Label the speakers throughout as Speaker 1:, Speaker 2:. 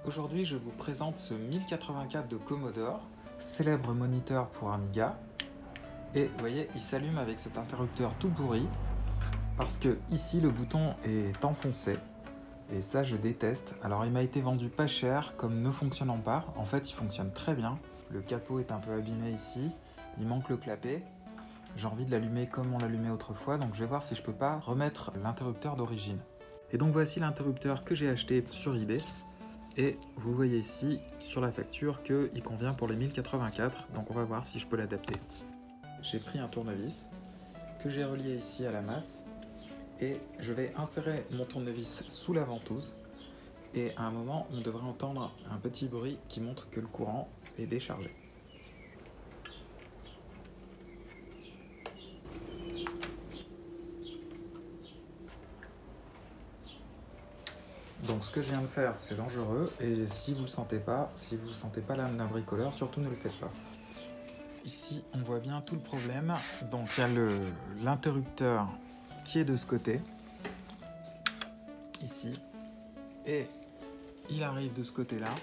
Speaker 1: Aujourd'hui, je vous présente ce 1084 de Commodore, célèbre moniteur pour Amiga. Et vous voyez, il s'allume avec cet interrupteur tout pourri, parce que ici le bouton est enfoncé. Et ça, je déteste. Alors, il m'a été vendu pas cher, comme ne fonctionnant pas. En fait, il fonctionne très bien. Le capot est un peu abîmé ici. Il manque le clapet. J'ai envie de l'allumer comme on l'allumait autrefois, donc je vais voir si je peux pas remettre l'interrupteur d'origine. Et donc voici l'interrupteur que j'ai acheté sur eBay. Et vous voyez ici sur la facture qu'il convient pour les 1084, donc on va voir si je peux l'adapter. J'ai pris un tournevis que j'ai relié ici à la masse et je vais insérer mon tournevis sous la ventouse et à un moment on devrait entendre un petit bruit qui montre que le courant est déchargé. Donc ce que je viens de faire, c'est dangereux, et si vous ne le sentez pas, l'âme d'un bricoleur, surtout ne le faites pas. Ici, on voit bien tout le problème. Donc il y a l'interrupteur qui est de ce côté, ici, et il arrive de ce côté-là.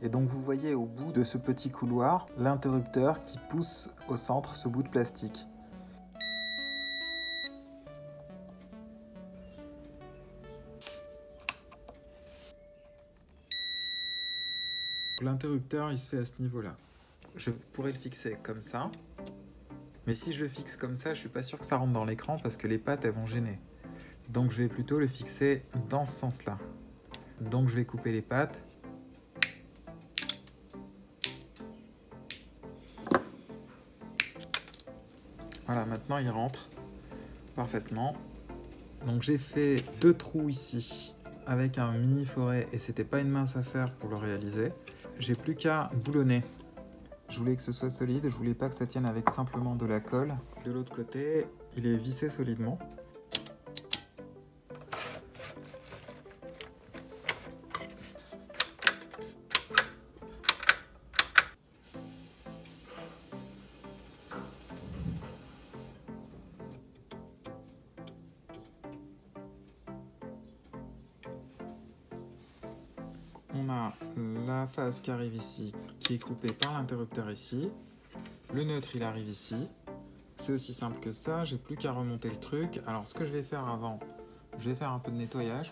Speaker 1: Et donc vous voyez au bout de ce petit couloir, l'interrupteur qui pousse au centre ce bout de plastique. L'interrupteur, il se fait à ce niveau-là. Je pourrais le fixer comme ça, mais si je le fixe comme ça, je suis pas sûr que ça rentre dans l'écran parce que les pattes, elles vont gêner. Donc je vais plutôt le fixer dans ce sens-là. Donc je vais couper les pattes. Voilà, maintenant il rentre parfaitement. Donc j'ai fait 2 trous ici avec un mini foret et c'était pas une mince affaire pour le réaliser. J'ai plus qu'à boulonner. Je voulais que ce soit solide, je voulais pas que ça tienne avec simplement de la colle. De l'autre côté, il est vissé solidement. On a la face qui arrive ici, qui est coupée par l'interrupteur ici. Le neutre, il arrive ici. C'est aussi simple que ça, j'ai plus qu'à remonter le truc. Alors ce que je vais faire avant, je vais faire un peu de nettoyage.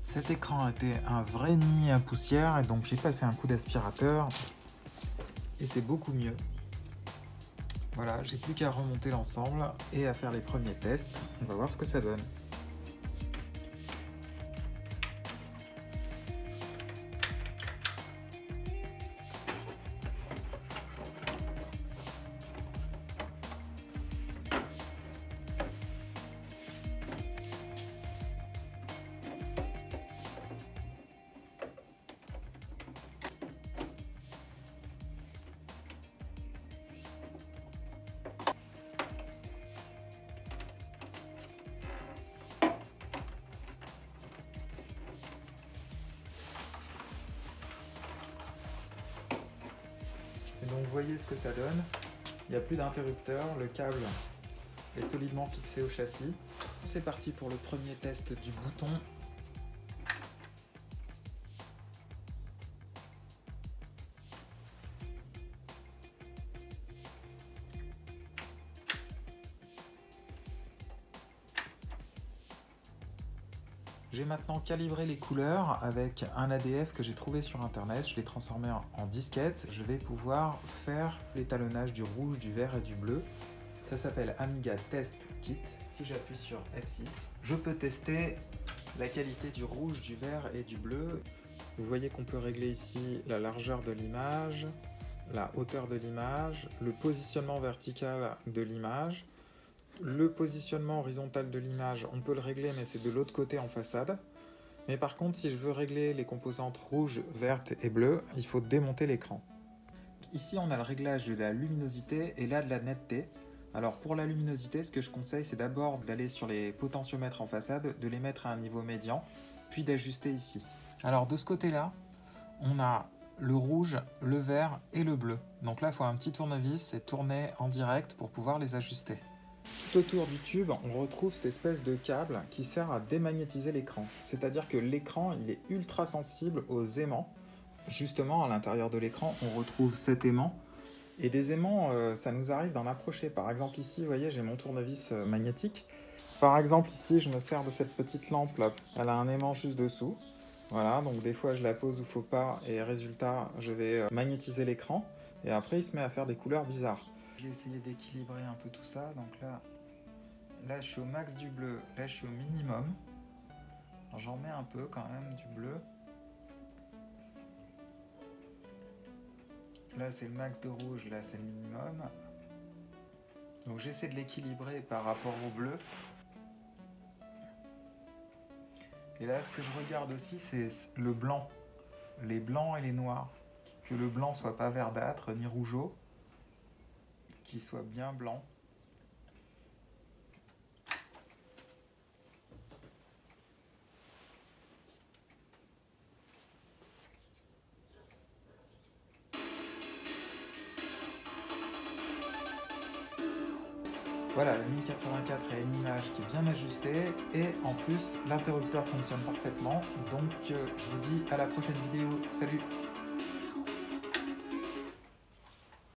Speaker 1: Cet écran était un vrai nid à poussière et donc j'ai passé un coup d'aspirateur et c'est beaucoup mieux. Voilà, j'ai plus qu'à remonter l'ensemble et à faire les premiers tests. On va voir ce que ça donne. Et donc vous voyez ce que ça donne. Il n'y a plus d'interrupteur, le câble est solidement fixé au châssis. C'est parti pour le premier test du bouton. J'ai maintenant calibré les couleurs avec un ADF que j'ai trouvé sur internet, je l'ai transformé en disquette. Je vais pouvoir faire l'étalonnage du rouge, du vert et du bleu. Ça s'appelle Amiga Test Kit. Si j'appuie sur F6, je peux tester la qualité du rouge, du vert et du bleu. Vous voyez qu'on peut régler ici la largeur de l'image, la hauteur de l'image, le positionnement vertical de l'image. Le positionnement horizontal de l'image, on peut le régler, mais c'est de l'autre côté en façade. Mais par contre, si je veux régler les composantes rouges, vertes et bleues, il faut démonter l'écran. Ici, on a le réglage de la luminosité et là de la netteté. Alors pour la luminosité, ce que je conseille, c'est d'abord d'aller sur les potentiomètres en façade, de les mettre à un niveau médian, puis d'ajuster ici. Alors de ce côté-là, on a le rouge, le vert et le bleu. Donc là, il faut un petit tournevis et tourner en direct pour pouvoir les ajuster. Tout autour du tube, on retrouve cette espèce de câble qui sert à démagnétiser l'écran. C'est-à-dire que l'écran, il est ultra sensible aux aimants. Justement, à l'intérieur de l'écran, on retrouve cet aimant. Et des aimants, ça nous arrive d'en approcher. Par exemple, ici, vous voyez, j'ai mon tournevis magnétique. Par exemple, ici, je me sers de cette petite lampe là. Elle a un aimant juste dessous. Voilà, donc des fois, je la pose où il ne faut pas. Et résultat, je vais magnétiser l'écran. Et après, il se met à faire des couleurs bizarres. J'ai essayé d'équilibrer un peu tout ça, donc là je suis au max du bleu, là je suis au minimum. J'en mets un peu quand même du bleu. Là c'est le max de rouge, là c'est le minimum. Donc j'essaie de l'équilibrer par rapport au bleu. Et là ce que je regarde aussi c'est le blanc, les blancs et les noirs. Que le blanc soit pas verdâtre ni rougeau, qu'il soit bien blanc. Voilà, le 1084 a une image qui est bien ajustée et en plus l'interrupteur fonctionne parfaitement. Donc je vous dis à la prochaine vidéo. Salut!